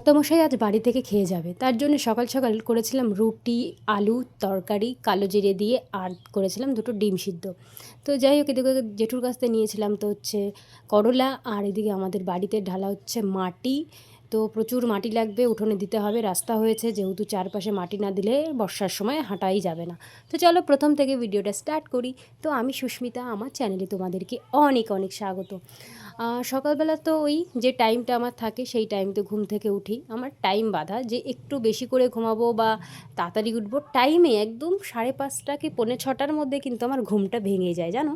কর্তামশাই আজ বাড়ি থেকে খেয়ে যাবে, তার জন্য সকাল সকাল করেছিলাম রুটি, আলু তরকারি, কালো জিরে দিয়ে, আর করেছিলাম দুটো ডিম সিদ্ধ। তো যাই হোক, এদিকে জেঠুর কাছ থেকে নিয়েছিলাম তো হচ্ছে করলা, আর এদিকে আমাদের বাড়িতে ঢালা হচ্ছে মাটি। তো প্রচুর মাটি লাগবে, উঠোনে দিতে হবে, রাস্তা হয়েছে যেহেতু, চারপাশে মাটি না দিলে বর্ষার সময় হাঁটাই যাবে না। তো চলো প্রথম থেকে ভিডিওটা স্টার্ট করি। তো আমি সুস্মিতা, আমার চ্যানেলে তোমাদেরকে অনেক অনেক স্বাগত। সকালবেলা তো ওই যে টাইমটা আমার থাকে সেই টাইমতে ঘুম থেকে উঠি, আমার টাইম বাঁধা যে একটু বেশি করে ঘুমাবো বা তাড়াতাড়ি উঠবো, টাইমে একদম 5:30 কি 5:45-র মধ্যে কিন্তু আমার ঘুমটা ভেঙে যায় জানো।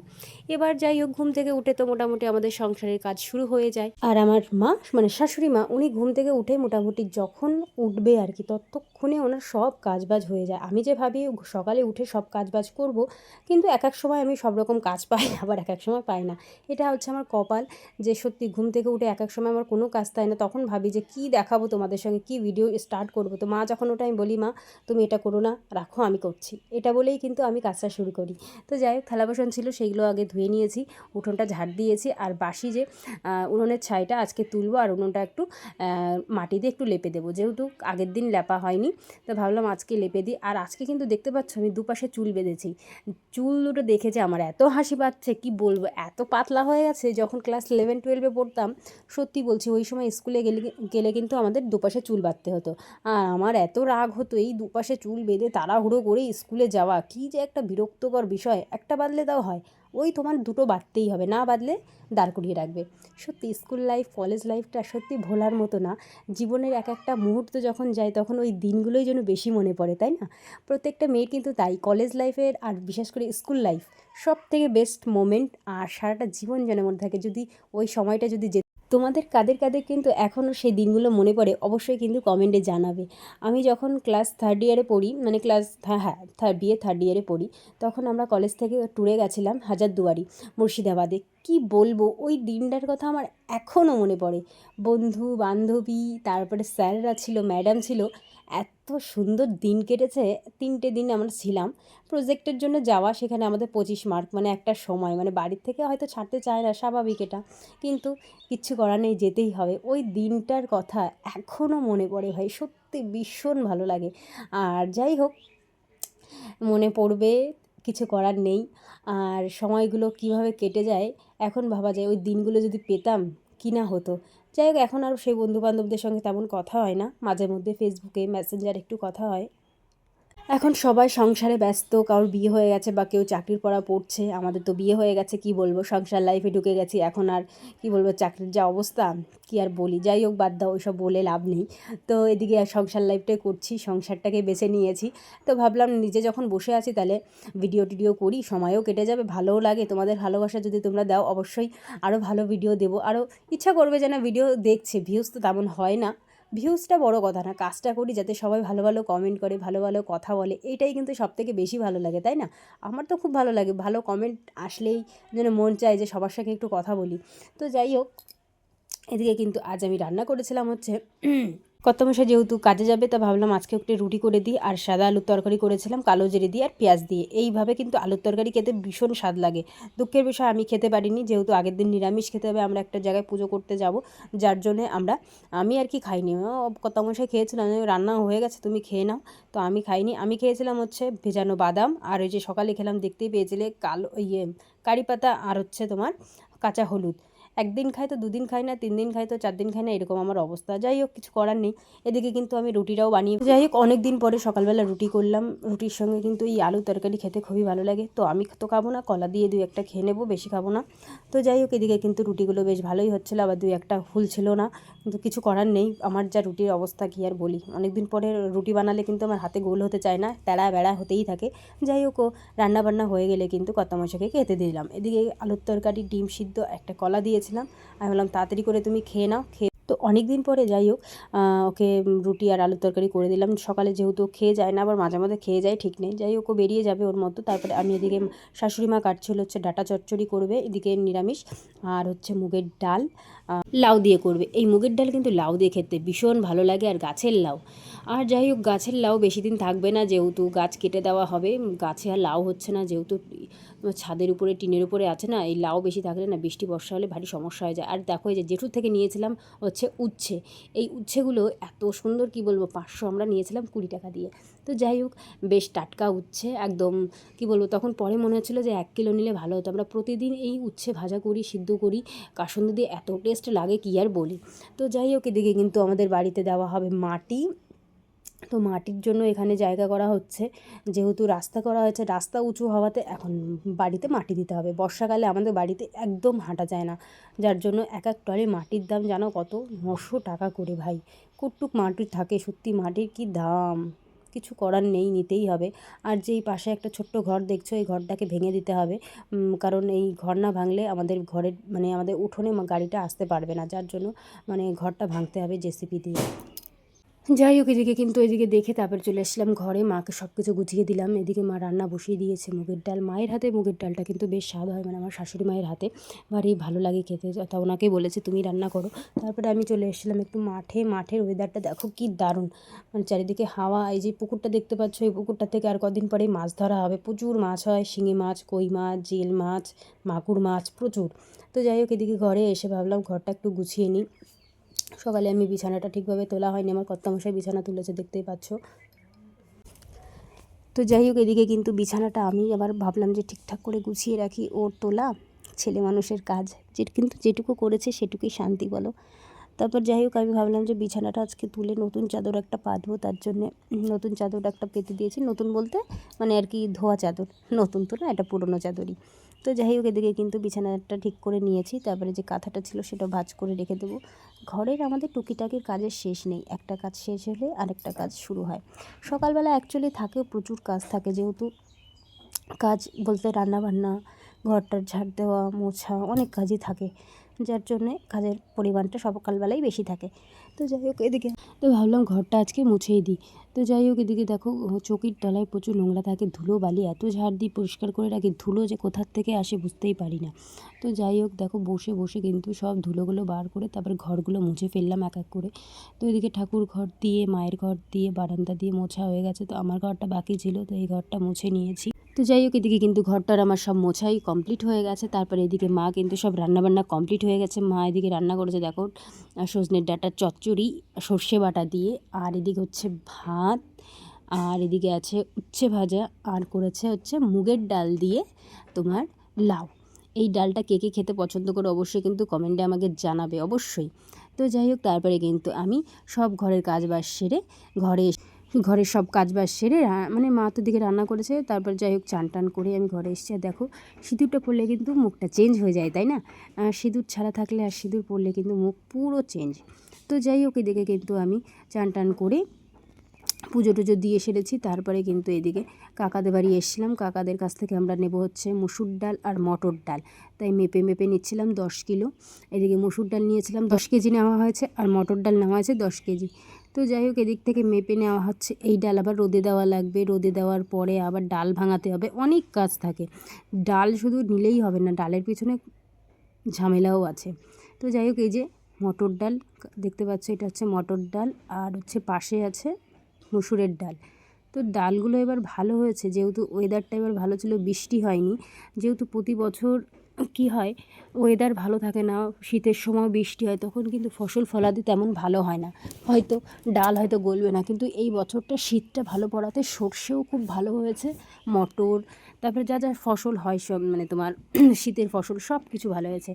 এবার যাই হোক, ঘুম থেকে উঠে তো মোটামুটি আমাদের সংসারের কাজ শুরু হয়ে যায়। আর আমার মা মানে শাশুড়ি মা, উনি ঘুম থেকে উঠে মোটামুটি যখন উঠবে আর কি, ততক্ষণে ওনার সব কাজবাজ হয়ে যায়। আমি যে ভাবি সকালে উঠে সব কাজবাজ করব, কিন্তু এক এক সময় আমি সব রকম কাজ পাই, আবার এক এক সময় পাই না। এটা হচ্ছে আমার কপাল, যে সত্যি ঘুম থেকে উঠে এক এক সময় আমার কোনো কাজ তাই না। তখন ভাবি যে কী দেখাবো তোমাদের সঙ্গে, কী ভিডিও স্টার্ট করবো। তো মা যখন ওটা, আমি বলি মা তুমি এটা করো না, রাখো আমি করছি, এটা বলেই কিন্তু আমি কাজটা শুরু করি। তো যাই হোক, থালা বাসন ছিল সেইগুলো আগে ধুয়ে নিয়েছি, উঠোনটা ঝাড় দিয়েছি, আর বাসি যে উনুনের ছাইটা আজকে তুলবো, আর উনুনটা একটু মাটি দিয়ে একটু লেপে দেবো, যেহেতু আগের দিন লেপা হয়নি। তো ভাবলাম আজকে লেপে দিই। আর আজকে কিন্তু দেখতে পাচ্ছ আমি দুপাশে চুল বেঁধেছি। চুল দুটো দেখেছে আমার এত হাসি পাচ্ছে, কি বলবো, এত পাতলা হয়ে গেছে। যখন ক্লাস 11-12-এ পড়তাম, সত্যি বলছি, ওই সময় স্কুলে গেলে কিন্তু আমাদের দুপাশে চুল বাঁধতে হতো। আর আমার এত রাগ হতো এই দুপাশে চুল বেঁধে তাড়াহুড়ো করে স্কুলে যাওয়া, কী যে একটা বিরক্তকর বিষয়। একটা বাঁধলে তাও হয়, ওই তোমার দুটো বাঁধতেই হবে, না বাঁধলে দাঁড় করিয়ে রাখবে। সত্যি স্কুল লাইফ, কলেজ লাইফটা সত্যি ভোলার মতো না। জীবনের এক একটা মুহূর্ত যখন যায়, তখন ওই দিনগুলোই যেন বেশি মনে পড়ে, তাই না? প্রত্যেকটা মেয়ের কিন্তু তাই, কলেজ লাইফের আর বিশেষ করে স্কুল লাইফ সব থেকে বেস্ট মোমেন্ট, আর সারাটা জীবন যেন মনে থাকে। যদি ওই সময়টা যদি তোমাদের কাদের কাদের কিন্তু এখনও সেই দিনগুলো মনে পড়ে, অবশ্যই কিন্তু কমেন্টে জানাবে। আমি যখন ক্লাস 3rd ইয়ারে পড়ি, মানে বিএ 3rd ইয়ারে পড়ি, তখন আমরা কলেজ থেকে ট্যুরে গেছিলাম হাজারদুয়ারি, মুর্শিদাবাদে। কি বলবো, ওই দিনটার কথা আমার এখনও মনে পড়ে। বন্ধু বান্ধবী, তারপরে স্যাররা ছিল, ম্যাডাম ছিল, এত সুন্দর দিন কেটেছে। 3টে দিন আমরা ছিলাম প্রজেক্টের জন্য যাওয়া, সেখানে আমাদের 25 মার্ক, মানে একটা সময়, মানে বাড়ির থেকে হয়তো ছাড়তে চায় না, স্বাভাবিক এটা, কিন্তু কিচ্ছু করার নেই, যেতেই হবে। ওই দিনটার কথা এখনও মনে পড়ে ভাই, সত্যি ভীষণ ভালো লাগে। আর যাই হোক, মনে পড়বে, কিছু করার নেই। আর সময়গুলো কিভাবে কেটে যায় এখন ভাবা যায়, ওই দিনগুলো যদি পেতাম কি না হতো। যাই হোক, এখন আর সেই বন্ধুবান্ধবদের সঙ্গে তেমন কথা হয় না, মাঝে মধ্যে ফেসবুকে মেসেঞ্জার একটু কথা হয়। এখন সবাই সংসারে ব্যস্ত, কারোর বিয়ে হয়ে গেছে বা কেউ চাকরির পড়া পড়ছে। আমাদের তো বিয়ে হয়ে গেছে, কি বলবো, সংসার লাইফে ঢুকে গেছি এখন। আর কি বলবো, চাকরির যা অবস্থা, কি আর বলি। যাই হোক, বাদ দাও, ওইসব বলে লাভ নেই। তো এদিকে সংসার লাইফটাই করছি, সংসারটাকে বেছে নিয়েছি। তো ভাবলাম নিজে যখন বসে আছি, তাহলে ভিডিও টিডিও করি, সময়ও কেটে যাবে, ভালোও লাগে। তোমাদের ভালোবাসা যদি তোমরা দাও, অবশ্যই আরও ভালো ভিডিও দেবো। আরও ইচ্ছা করবে যেন ভিডিও দেখছে, ভিউজ তো তেমন হয় না, ভিউজটা বড় কথা না, কাজটা করি যাতে সবাই ভালো ভালো কমেন্ট করে, ভালো ভালো কথা বলে, এটাই কিন্তু সবথেকে বেশি ভালো লাগে, তাই না? আমার তো খুব ভালো লাগে, ভালো কমেন্ট আসলেই যেন মন চায় যে সবার সঙ্গে একটু কথা বলি। তো যাই হোক, এদিকে কিন্তু আজ আমি রান্না করেছিলাম হচ্ছে কর্তামশাই যেহেতু কাজে যাবে, তা ভাবলাম আজকে একটু রুটি করে দিই। আর সাদা আলুর তরকারি করেছিলাম কালো জিরে দিয়ে আর পেঁয়াজ দিয়ে। এইভাবে কিন্তু আলুর তরকারি খেতে ভীষণ স্বাদ লাগে। দুঃখের বিষয় আমি খেতে পারিনি, যেহেতু আগের দিন নিরামিষ খেতে হবে, আমরা একটা জায়গায় পুজো করতে যাব, যার জন্যে আমি আর কি খাইনি। কর্তামশাই খেয়েছিলাম, রান্না হয়ে গেছে তুমি খেয়ে নাও। তো আমি খাইনি, আমি খেয়েছিলাম হচ্ছে ভেজানো বাদাম, আর ওই যে সকালে খেলাম, দেখতেই পেয়েছিলে, কালো কারি পাতা, আর হচ্ছে তোমার কাঁচা হলুদ। একদিন খাই তো দুদিন খাই না, 3 দিন খাই তো 4 দিন খাই না, এরকম আমার অবস্থা। যাই হোক, কিছু করার নেই। এদিকে কিন্তু আমি রুটিটাও বানিয়ে, যাই হোক, অনেক দিন পরে সকালবেলা রুটি করলাম। রুটির সঙ্গে কিন্তু এই আলুর তরকারি খেতে খুবই ভালো লাগে। তো আমি তো খাবো না, কলা দিয়ে 2-1টা খেয়ে নেবো, বেশি খাবো না। তো যাই হোক, এদিকে কিন্তু রুটিগুলো বেশ ভালোই হচ্ছিলো, আবার 2-1টা ফুল ছিল না, কিন্তু কিছু করার নেই। আমার যা রুটির অবস্থা কী আর বলি, অনেক দিন পরে রুটি বানালে কিন্তু আমার হাতে গোল হতে চায় না, তেড়া বেড়া হতেই থাকে। যাই হোক, রান্নাবান্না হয়ে গেলে কিন্তু কর্তামশাইকে খেতে দিলাম। এদিকে আলুর তরকারি, ডিম সিদ্ধ, একটা কলা দিয়েছিলাম। আমি বললাম তাড়াতাড়ি করে তুমি খেয়ে নাও। তো অনেক দিন পরে যাই হোক, ওকে রুটি আর আলুর তরকারি করে দিলাম। সকালে যেহেতু খেয়ে যায় না, আবার মাঝে মাঝে খেয়ে যায়, ঠিক নেই। যাই হোক, ও বেরিয়ে যাবে ওর মতো। তারপরে আমি এদিকে শাশুড়ি মা কাটছিল হচ্ছে ডাঁটা চচ্চড়ি করবে, এদিকে নিরামিষ, আর হচ্ছে মুগের ডাল, লাউ দিয়ে করবে। এই মুগের ডাল কিন্তু লাউ দিয়ে খেতে ভীষণ ভালো লাগে, আর গাছের লাউ। আর যাই হোক, গাছের লাউ বেশি দিন থাকবে না, যেহেতু গাছ কেটে দেওয়া হবে, গাছে আর লাউ হচ্ছে না, যেহেতু ছাদের উপরে টিনের উপরে আছে না, এই লাউ বেশি থাকলে না বৃষ্টি বর্ষা হলে ভারী সমস্যা হয়ে যায়। আর দেখো, এই যে জেঠুর থেকে নিয়েছিলাম হচ্ছে উচ্ছে, এই উচ্ছেগুলো এত সুন্দর, কি বলবো, 500 আমরা নিয়েছিলাম 20 টাকা দিয়ে। তো যাই হোক, বেশ টাটকা উচ্ছে একদম, কি বলবো, তখন পরে মনে হচ্ছিলো যে 1 কিলো নিলে ভালো হতো। আমরা প্রতিদিন এই উচ্ছে ভাজা করি, সিদ্ধ করি, কাসুন্দি দিয়ে এত টেস্ট লাগে কি আর বলি। তো যাই হোক, এদিকে কিন্তু আমাদের বাড়িতে দেওয়া হবে মাটি। তো মাটির জন্য এখানে জায়গা করা হচ্ছে, যেহেতু রাস্তা করা হয়েছে, রাস্তা উঁচু হওয়াতে এখন বাড়িতে মাটি দিতে হবে। বর্ষাকালে আমাদের বাড়িতে একদম হাঁটা যায় না, যার জন্য এক এক ট্রলি মাটির দাম জানো কত? 900 টাকা করে ভাই। কটুক মাটি থাকে, সত্যি মাটির কি দাম, কিছু করার নেই, নিতেই হবে। আর যেই পাশে একটা ছোট্ট ঘর দেখছো, এই ঘরটাকে ভেঙে দিতে হবে, কারণ এই ঘর না ভাঙলে আমাদের ঘরের মানে আমাদের উঠোনে গাড়িটা আসতে পারবে না, যার জন্য মানে ঘরটা ভাঙতে হবে জেসিপি দিয়ে। যাই হোক, এদিকে কিন্তু এদিকে দেখে তারপরে চলে এসেছিলাম ঘরে, মাকে সব কিছু গুছিয়ে দিলাম। এদিকে মা রান্না বসিয়ে দিয়েছে মুগের ডাল। মায়ের হাতে মুগের ডালটা কিন্তু বেশ স্বাদ হয়, মানে আমার শাশুড়ি মায়ের হাতে ভারী ভালো লাগে খেতে, তা ওনাকেই বলেছে তুমি রান্না করো। তারপরে আমি চলে এসেছিলাম একটু মাঠে। মাঠের ওয়েদারটা দেখো কি দারুণ, মানে চারিদিকে হাওয়া। এই যে পুকুরটা দেখতে পাচ্ছ, এই পুকুরটা থেকে আর কদিন পরেই মাছ ধরা হবে, প্রচুর মাছ হয়, শিঙি মাছ, কই মাছ, জিল মাছ, মাগুর মাছ প্রচুর। তো যাই হোক, এদিকে ঘরে এসে ভাবলাম ঘরটা একটু গুছিয়ে নিই। সকালে আমি বিছানাটা ঠিকভাবে তোলা হয়নি, আমার কর্তামশাই বিছানা তুলেছে, দেখতেই পাচ্ছ। তো যাই হোক, এদিকে কিন্তু বিছানাটা আমি আবার ভাবলাম যে ঠিকঠাক করে গুছিয়ে রাখি, ওর তোলা ছেলে মানুষের কাজ, কিন্তু যেটুকু করেছে সেটুকুই শান্তি বলো। তারপর যাই হোক, আমি ভাবলাম যে বিছানাটা আজকে তুলে নতুন চাদর একটা পাতবো, তার জন্যে নতুন চাদর একটা পেতে দিয়েছি। নতুন বলতে মানে আর কি ধোয়া চাদর, নতুন তো না, এটা পুরনো চাদরই। তো যাই হোক, এদিকে কিন্তু বিছানাটা ঠিক করে নিয়েছি। তারপরে যে কাঁথাটা ছিল সেটা ভাঁজ করে রেখে দেবো। ঘরের আমাদের টুকিটাকির কাজের শেষ নেই, একটা কাজ শেষ হলে আরেকটা কাজ শুরু হয়। সকালবেলা অ্যাকচুয়ালি থাকেও প্রচুর কাজ থাকে, যেহেতু কাজ বলতে রান্নাবান্না, ঘরটার ঝাড় দেওয়া, মোছা, অনেক কাজই থাকে, যার জন্যে কাজের পরিমাণটা সকালবেলাই বেশি থাকে। তো যাই হোক, এদিকে তো ভাবলাম ঘরটা আজকে মুছেই দিই। তো যাই হোক, এদিকে দেখো চৌকির তলায় প্রচুর নোংরা থাকে, ধুলো বালি এত ঝাড় দিই, পরিষ্কার করে রাখি, ধুলো যে কোথার থেকে আসে বুঝতেই পারি না। তো যাই হোক, দেখো বসে বসে কিন্তু সব ধুলোগুলো বার করে তারপর ঘরগুলো মুছে ফেললাম এক এক করে। তো এদিকে ঠাকুর ঘর দিয়ে, মায়ের ঘর দিয়ে, বারান্দা দিয়ে মোছা হয়ে গেছে। তো আমার ঘরটা বাকি ছিল, তো এই ঘরটা মুছে নিয়েছি। তো যাই হোক, এদিকে কিন্তু ঘরটার আমার সব মোছাই কমপ্লিট হয়ে গেছে। তারপরে এদিকে মা কিন্তু সব রান্নাবান্না কমপ্লিট হয়ে গেছে। মা এদিকে রান্না করেছে দেখো সজনের ডাঁটার চচ্চড়ি সর্ষে বাটা দিয়ে, আর এদিকে হচ্ছে ভাত, আর এদিকে আছে উচ্ছে ভাজা, আর করেছে হচ্ছে মুগের ডাল দিয়ে তোমার লাউ। এই ডালটা কে কে খেতে পছন্দ করে অবশ্যই কিন্তু কমেন্টে আমাকে জানাবে অবশ্যই। তো যাই হোক, তারপরে কিন্তু আমি সব ঘরের কাজবাজ সেরে ঘরের সব কাজবাজ সেরে মানে মা তো দিকে রান্না করেছে, তারপর যাই হোক চান টান করে আমি ঘরে এসেছি। আর দেখো, সিঁদুরটা পরলে কিন্তু মুখটা চেঞ্জ হয়ে যায়, তাই না? সিঁদুর ছাড়া থাকলে আর সিঁদুর পরলে কিন্তু মুখ পুরো চেঞ্জ। তো যাই হোক, এদিকে কিন্তু আমি চান টান করে পুজো টুজো দিয়ে সেরেছি। তারপরে কিন্তু এদিকে কাকাদের বাড়ি এসেছিলাম, কাকাদের কাছ থেকে আমরা নেব হচ্ছে মুসুর ডাল আর মটর ডাল, তাই মেপে মেপে নিচ্ছিলাম 10 কিলো। এদিকে মুসুর ডাল নিয়েছিলাম 10 কেজি নেওয়া হয়েছে, আর মটর ডাল নেওয়া হয়েছে 10 কেজি। তো যাই হোক, এদিক থেকে মেপে নেওয়া হচ্ছে। এই ডাল আবার রোদে দেওয়া লাগবে, রোদে দেওয়ার পরে আবার ডাল ভাঙাতে হবে, অনেক কাজ থাকে। ডাল শুধু নিলেই হবে না, ডালের পিছনে ঝামেলাও আছে। তো যাই হোক, এই যে মটর ডাল দেখতে পাচ্ছ, এটা হচ্ছে মটর ডাল, আর হচ্ছে পাশে আছে মসুরের ডাল। তো ডালগুলো এবার ভালো হয়েছে, যেহেতু ওয়েদারটা এবার ভালো ছিল, বৃষ্টি হয়নি। যেহেতু প্রতি বছর কি হয়, ওয়েদার ভালো থাকে না, শীতের সময় বৃষ্টি হয়, তখন কিন্তু ফসল ফলাদি তেমন ভালো হয় না, হয়তো ডাল হয়তো গলবে না। কিন্তু এই বছরটা শীতটা ভালো পড়াতে সর্ষেও খুব ভালো হয়েছে, মটর, তারপরে যা যা ফসল হয় সব মানে তোমার শীতের ফসল সব কিছু ভালো হয়েছে।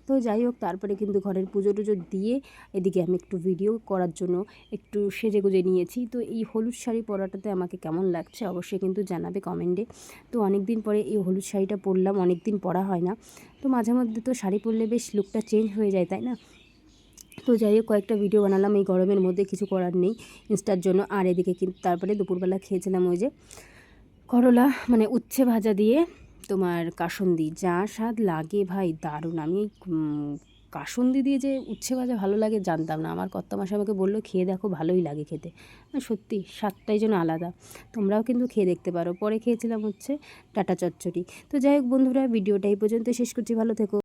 তো যাই হোক, তারপরে কিন্তু ঘরের পুজো টুজো দিয়ে এদিকে আমি একটু ভিডিও করার জন্য একটু সেজে গুজে নিয়েছি। তো এই হলুদ শাড়ি পরাটাতে আমাকে কেমন লাগছে অবশ্যই কিন্তু জানাবে কমেন্টে। তো অনেক দিন পরে এই হলুদ শাড়িটা পরলাম, অনেক দিন পরা হয় না। তো মাঝে মধ্যে তো শাড়ি পরলে বেশ লুকটা চেঞ্জ হয়ে যায়, তাই না? তো যাই হোক, কয়েকটা ভিডিও বানালাম এই গরমের মধ্যে, কিছু করার নেই, ইনস্টার জন্য। আর এদিকে কিন্তু তারপরে দুপুরবেলা খেয়েছিলাম ওই যে করলা মানে উচ্ছে ভাজা দিয়ে তোমার কাসুন্দি, যা স্বাদ লাগে ভাই দারুণ। আমি কাসুন্দি দিয়ে যে উচ্ছে ভাজা ভালো লাগে জানতাম না, আমার কর্তামশাই আমাকে বললো খেয়ে দেখো ভালোই লাগে খেতে। সত্যি স্বাদটাই যেন আলাদা, তোমরাও কিন্তু খেয়ে দেখতে পারো। পরে খেয়েছিলাম হচ্ছে ডাঁটা চচ্চড়ি। তো যাই হোক বন্ধুরা, ভিডিওটা এই পর্যন্ত শেষ করছি, ভালো থেকো।